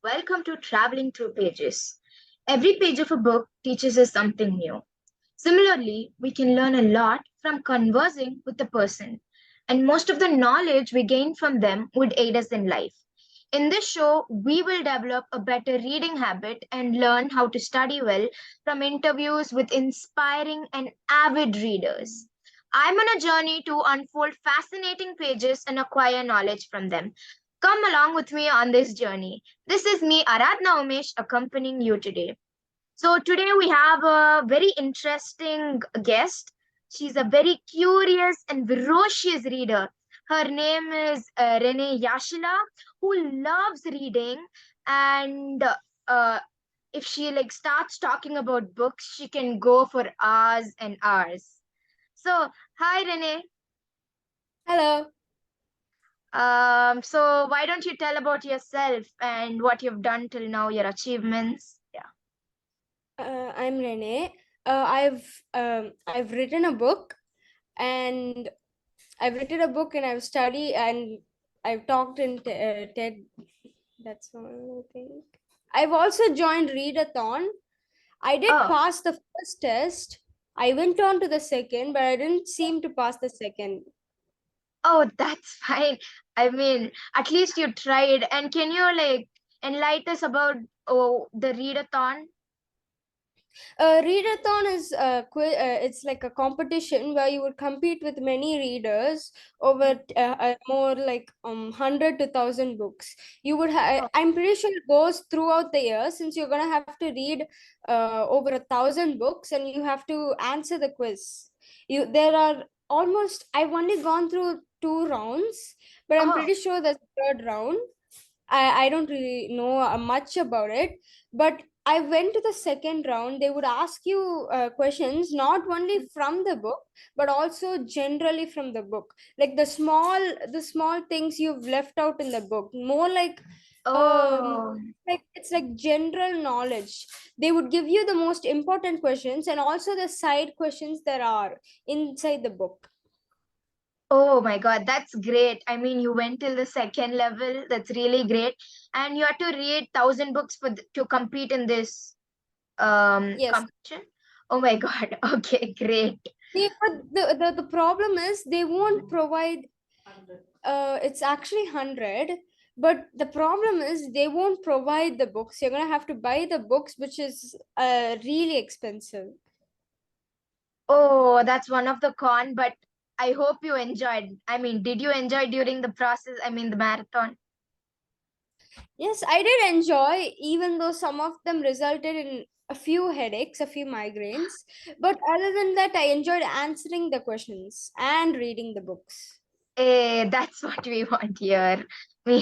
Welcome to Traveling Through Pages. Every page of a book teaches us something new. Similarly, we can learn a lot from conversing with a person, and most of the knowledge we gain from them would aid us in life. In this show, we will develop a better reading habit and learn how to study well from interviews with inspiring and avid readers. I'm on a journey to unfold fascinating pages and acquire knowledge from them. Come along with me on this journey. This is me, Aaradhana Umesh, accompanying you today. So, today we have a very interesting guest. She's a very curious and ferocious reader. Her name is Reneee Yashila, who loves reading. And if she starts talking about books, she can go for hours and hours. So, hi Reneee. Hello, So why don't you tell about yourself and what you've done till now, your achievements? Yeah. I'm Reneee. I've written a book, and I've studied and I've talked in TED. That's all I think. I've also joined Readathon. I did Oh, pass the first test. I went on to the second, but I didn't seem to pass the second. oh, that's fine. I mean, at least you tried. And can you enlighten us about the readathon? Readathon is it's like a competition where you would compete with many readers over more like 100 to 1,000 books. You would Oh, I'm pretty sure it goes throughout the year, since you're gonna have to read over 1,000 books, and you have to answer the quiz. You there are almost I've only gone through 2 rounds, but I'm oh, pretty sure there's a third round. I don't really know much about it, but I went to the second round. They would ask you questions not only from the book, but also generally from the book, like the small things you've left out in the book, more um oh. like it's like general knowledge. They would give you the most important questions and also the side questions there are inside the book. Oh my God, that's great. I mean, you went till the second level. That's really great. And you had to read 1,000 books to compete in this Yes. competition. Oh my God. Okay, great. But the problem is they won't provide. It's actually 100, but the problem is they won't provide the books. You're gonna have to buy the books, which is really expensive. Oh, that's one of the con, but I hope you enjoyed. I mean, did you enjoy during the process? I mean, the marathon. Yes, I did enjoy, even though some of them resulted in a few headaches, a few migraines. But other than that, I enjoyed answering the questions and reading the books. That's what we want here. We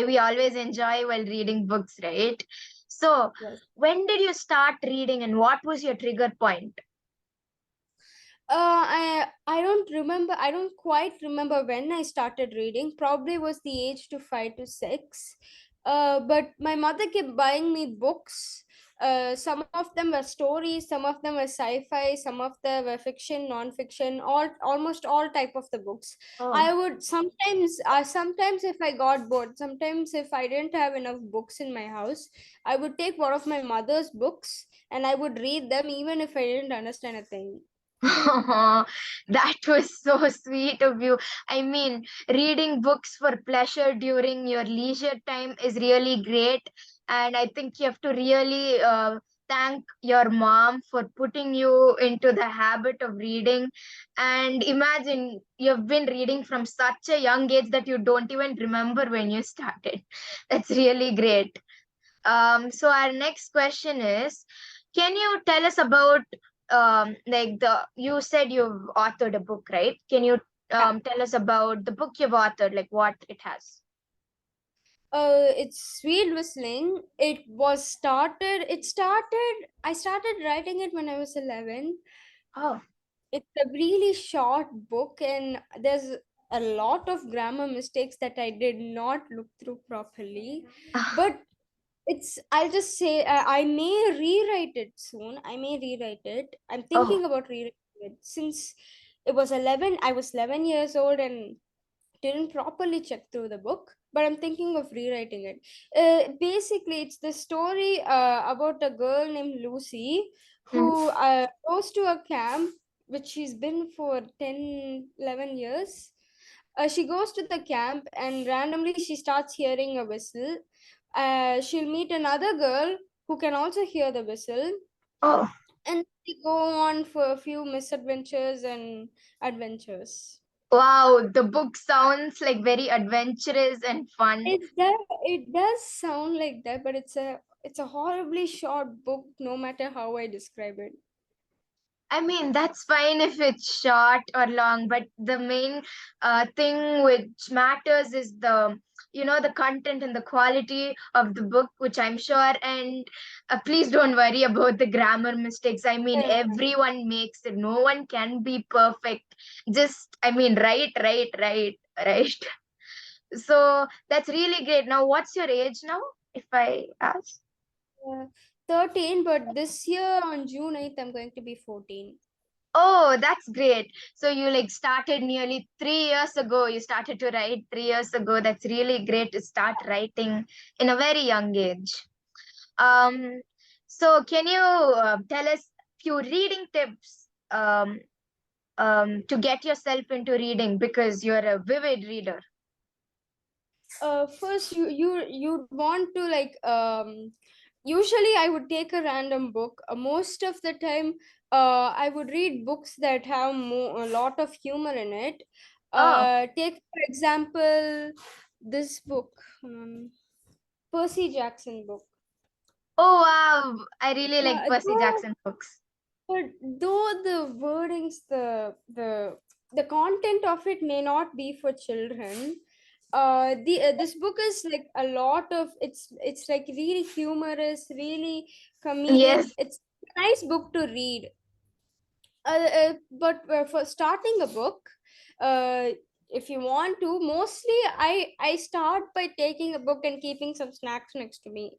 we always enjoy while reading books, right? So, Yes. when did you start reading, and what was your trigger point? I don't remember. I don't quite remember when I started reading. Probably was the age to 5 to 6. But my mother kept buying me books. Some of them were stories, some of them were sci-fi, some of them were fiction, non-fiction, almost all type of the books. Oh, I would sometimes if I got bored, sometimes if I didn't have enough books in my house, I would take one of my mother's books and I would read them even if I didn't understand a thing. that was so sweet of you. I mean, reading books for pleasure during your leisure time is really great. And I think you have to really thank your mom for putting you into the habit of reading. And imagine you've been reading from such a young age that you don't even remember when you started. That's really great. So our next question is, can you tell us about the you said you've authored a book, right? Can you tell us about the book you've authored, like what it has? It's Sweet Whistling. I started writing it when I was 11. Oh, It's a really short book, and there's a lot of grammar mistakes that I did not look through properly. But I'll just say, I may rewrite it soon. I may rewrite it. I'm oh, thinking about rewriting it, since I was 11 years old, and didn't properly check through the book, but I'm thinking of rewriting it. Basically, it's the story about a girl named Lucy Mhm. who goes to a camp which she's been for 10, 11 years. She goes to the camp and randomly she starts hearing a whistle. She'll meet another girl who can also hear the whistle, Oh, and they go on for a few misadventures and adventures. wow. The book sounds like very adventurous and fun. It does sound like that, but it's a horribly short book, no matter how I describe it. I mean, that's fine if it's short or long, but the main thing which matters is the content and the quality of the book, which I'm sure. And please don't worry about the grammar mistakes. I mean, Yeah. everyone makes it. No one can be perfect. Just, I mean, right. So that's really great. Now, what's your age now, if I ask? Uh, 13, but this year on June 8th, I'm going to be 14. Oh, that's great. So you like started nearly 3 years ago. You started to write 3 years ago. That's really great to start writing in a very young age. Um, so can you tell us few reading tips to get yourself into reading because you're a vivid reader? First, you'd want to like usually I would take a random book. Most of the time, I would read books that have a lot of humor in it. Oh, Take for example this book, um, Percy Jackson book. oh wow! I really like Uh, Percy though, Jackson books. but though the wordings, the content of it may not be for children. The This book is like a lot of it's like really humorous, really comedic. Yes. It's a nice book to read. But for starting a book, uh, if you want to, mostly I start by taking a book and keeping some snacks next to me.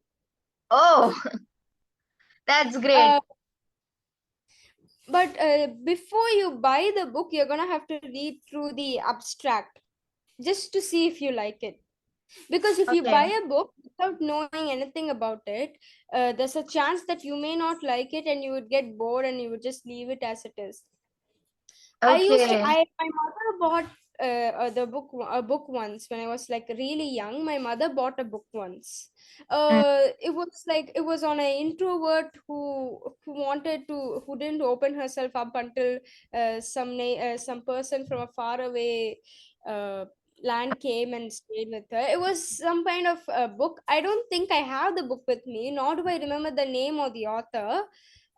Oh, that's great. Uh, but before you buy the book, you're gonna have to read through the abstract just to see if you like it. Because if you buy Okay. a book without knowing anything about it, there's a chance that you may not like it and you would get bored and you would just leave it as it is. Okay. My mother bought a book once when I was like really young. My mother bought a book once. Mm. It was on an introvert who didn't open herself up until some person from a far away uh, land came and stayed with her. It was some kind of book. I don't think I have the book with me, nor do I remember the name or the author.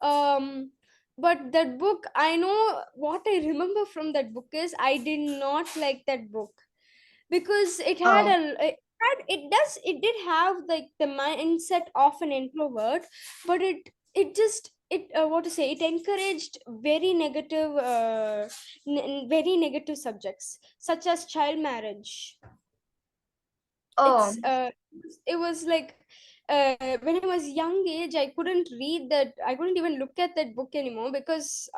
Um, but that book, I know what I remember from that book is I did not like that book because Oh, it did have like the mindset of an introvert, but it just it what to say, it encouraged very negative subjects such as child marriage. oh, It was like when I was young age, I couldn't even look at that book anymore because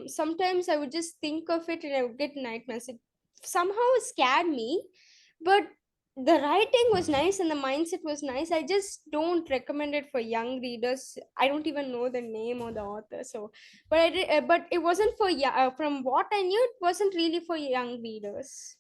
sometimes I would just think of it and I would get nightmares. It somehow scared me, but the writing was nice and the mindset was nice. I just don't recommend it for young readers. I don't even know the name or the author. So but it wasn't for from what I knew, it wasn't really for young readers.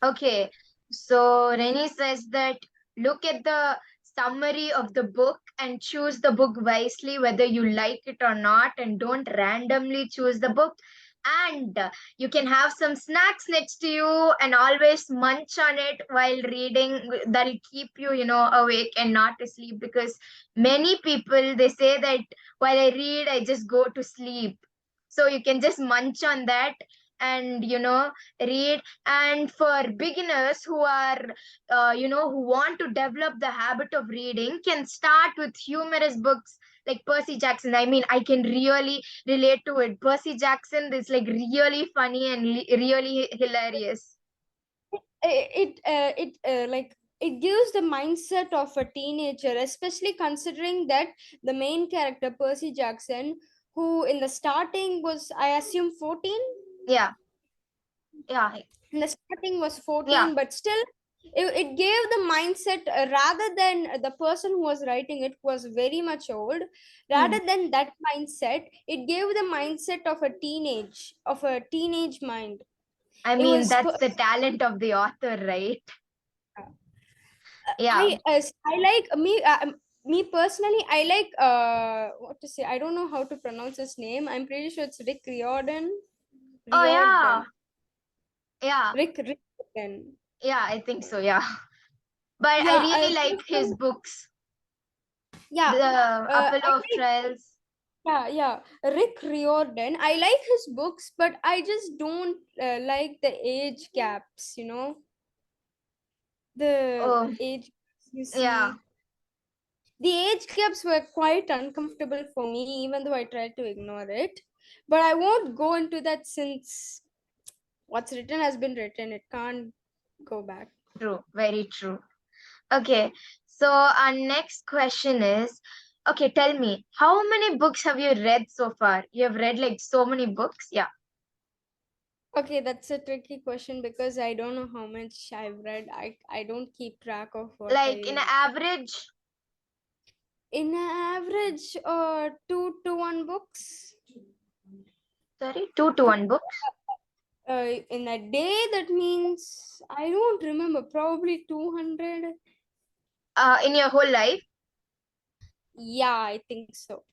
okay. So Rennie says that look at the summary of the book and choose the book wisely, whether you like it or not, and don't randomly choose the book. And you can have some snacks next to you and always munch on it while reading. That'll keep you awake and not asleep because many people they say that while I read, I just go to sleep. So you can just munch on that and read. And for beginners who are who want to develop the habit of reading can start with humorous books like Percy Jackson. I mean, I can really relate to it. Percy Jackson is like really funny and really hilarious. Like it gives the mindset of a teenager, especially considering that the main character Percy Jackson, who in the starting was, I assume, 14. Yeah. Yeah. In the starting was 14, Yeah. but still it gave the mindset, rather than the person who was writing it was very much old, Hmm. rather than that mindset, it gave the mindset of a teenage mind. I It mean, was that's the talent of the author, right? Yeah. I like me personally, I like what to say, I don't know how to pronounce his name. I'm pretty sure it's Oh, yeah. Riordan. Yeah. Riordan. Yeah, I think so. Yeah. But I Yeah, really like this his one, books. yeah, The I Apollo of like, Trials. yeah, Rick Riordan. I like his books, but I just don't like the age gaps. The Oh, age gaps you yeah. see. The age gaps were quite uncomfortable for me, even though I tried to ignore it. But I won't go into that, since what's written has been written. It can't go back. True. Very true. Okay. So our next question is, okay, tell me, how many books have you read so far? You have read like so many books? Yeah. Okay, that's a tricky question because I don't know how much I've read. I don't keep track of what Like in I. average, In an average, 2 to 1 books. sorry, two to Two, one books. in a day, that means I don't remember. Probably 200. In your whole life? Yeah, I think so.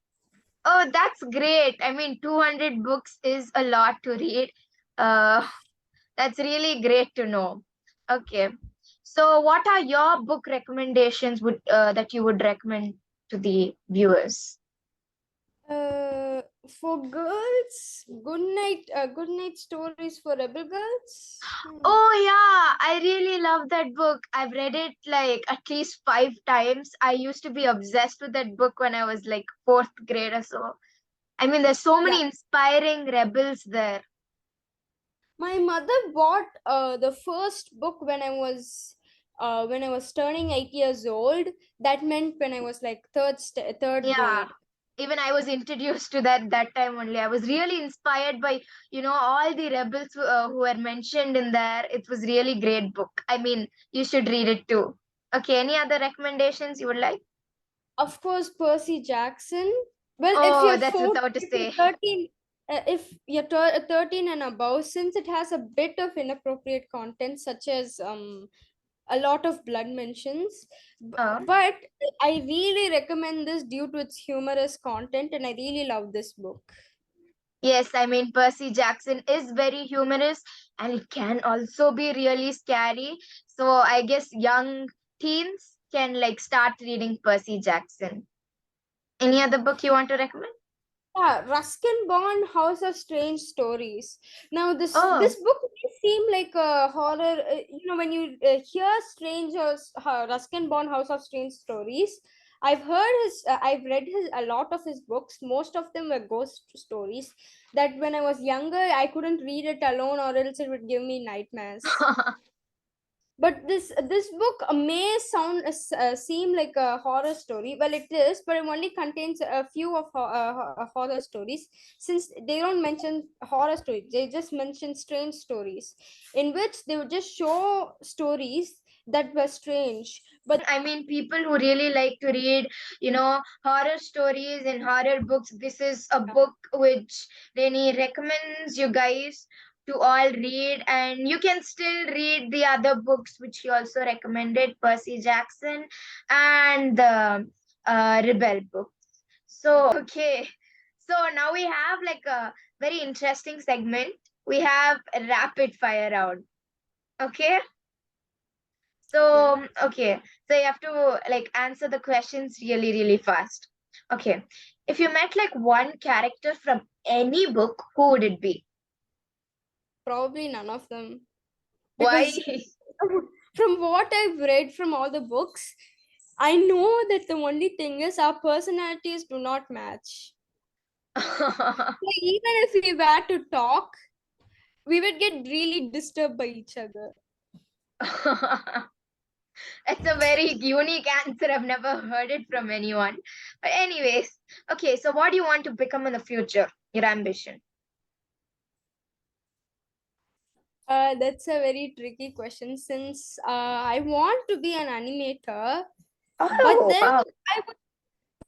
Oh, that's great. I mean, 200 books is a lot to read. Uh, that's really great to know. Okay. So, what are your book recommendations that you would recommend to the viewers? For girls, good night stories for rebel girls. Oh, yeah. I really love that book. I've read it like at least 5 times. I used to be obsessed with that book when I was like fourth grade or so. I mean, there's so Yeah, many inspiring rebels there. my mother bought the first book when I was turning 8 years old. That meant when I was like third Yeah, grade. even I was introduced to that time only. I was really inspired by all the rebels who were mentioned in there. It was really great book. I mean, you should read it too. Okay, any other recommendations you would like? Of course, Percy Jackson. Well, if Oh, you're that's just 14, how to if you're say. 13, if you're 13 and above, since it has a bit of inappropriate content, such as a lot of blood mentions, uh, but I really recommend this due to its humorous content, and I really love this book. yes, I mean, Percy Jackson is very humorous and it can also be really scary. So I guess young teens can like start reading Percy Jackson. Any other book you want to recommend? Yeah, Ruskin Bond, House of Strange Stories. Now, this Oh, book may seem like a horror. When you hear Ruskin Bond, House of Strange Stories, I've read a lot of his books. Most of them were ghost stories. That when I was younger, I couldn't read it alone, or else it would give me nightmares. But this book may seem like a horror story. Well, it is, but it only contains a few of horror stories, since they don't mention horror stories. They just mention strange stories, in which they would just show stories that were strange. But I mean, people who really like to read, horror stories and horror books, this is a book which Reneee recommends you guys to all read. And you can still read the other books which he also recommended, Percy Jackson and the Rebel book. So, okay. So now we have like a very interesting segment. We have a rapid fire round. Okay. yeah, So, okay. So you have to like answer the questions really, really fast. Okay. If you met like one character from any book, who would it be? probably none of them, Why? because from what I've read from all the books, I know that the only thing is our personalities do not match. So even if we were to talk, we would get really disturbed by each other. It's a very unique answer. I've never heard it from anyone. But anyways, okay. So what do you want to become in the future? Your ambition? That's a very tricky question since I want to be an animator, but Oh, then wow. I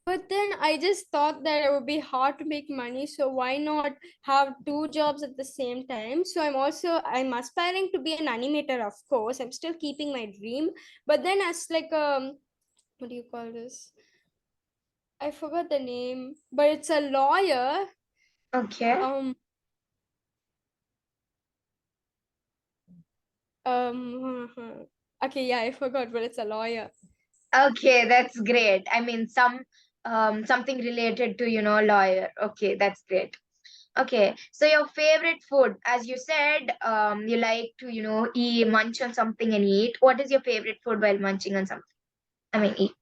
but then I just thought that it would be hard to make money, so why not have two jobs at the same time? So I'm aspiring to be an animator, of course. I'm still keeping my dream, but then as like what do you call this? I forgot the name, but it's a lawyer. Okay. Um okay, yeah, I forgot, but it's a lawyer. Okay, that's great. I mean, something related to, lawyer. Okay, that's great. Okay, so your favorite food, as you said, you like to, eat, munch on something and eat. What is your favorite food while munching on something? I mean, eat.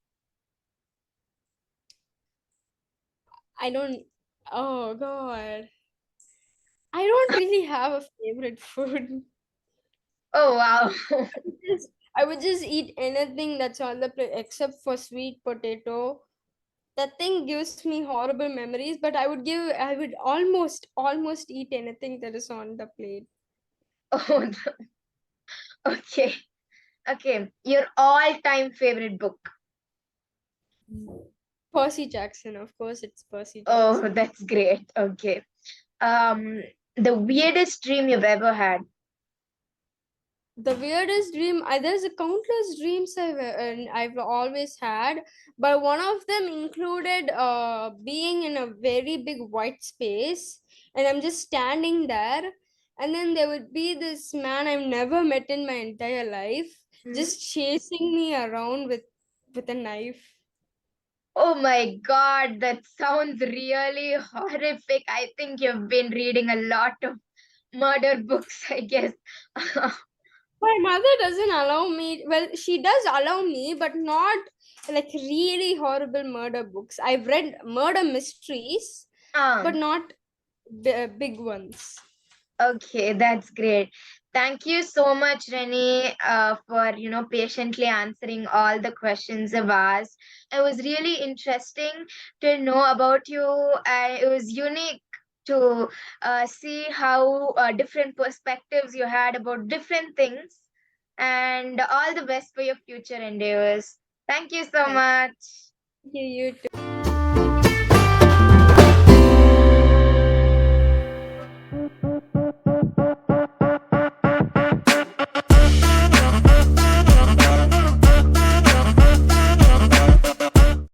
I don't. Oh God, I don't really have a favorite food. Oh, wow. Just- I would just eat anything that's on the plate except for sweet potato. That thing gives me horrible memories, but I would almost eat anything that is on the plate. Oh, okay. Okay, your all-time favorite book. Percy Jackson, of course, it's Percy Oh, Jackson. that's great. Okay. Um, the weirdest dream you've ever had. The weirdest dream, there's a countless dreams I've always had, but one of them included being in a very big white space, and I'm just standing there, and then there would be this man I've never met in my entire life Mhm. just chasing me around with a knife. Oh my God, that sounds really horrific. I think you've been reading a lot of murder books, I guess. My mother doesn't allow me. Well, she does allow me, but not like really horrible murder books. I've read murder mysteries, but Um, not big ones. Okay, that's great. Thank you so much, Renee, for patiently answering all the questions I've asked. It was really interesting to know about you. It was unique to see how different perspectives you had about different things. And all the best for your future endeavors. Thank you so Thank much. you. You too.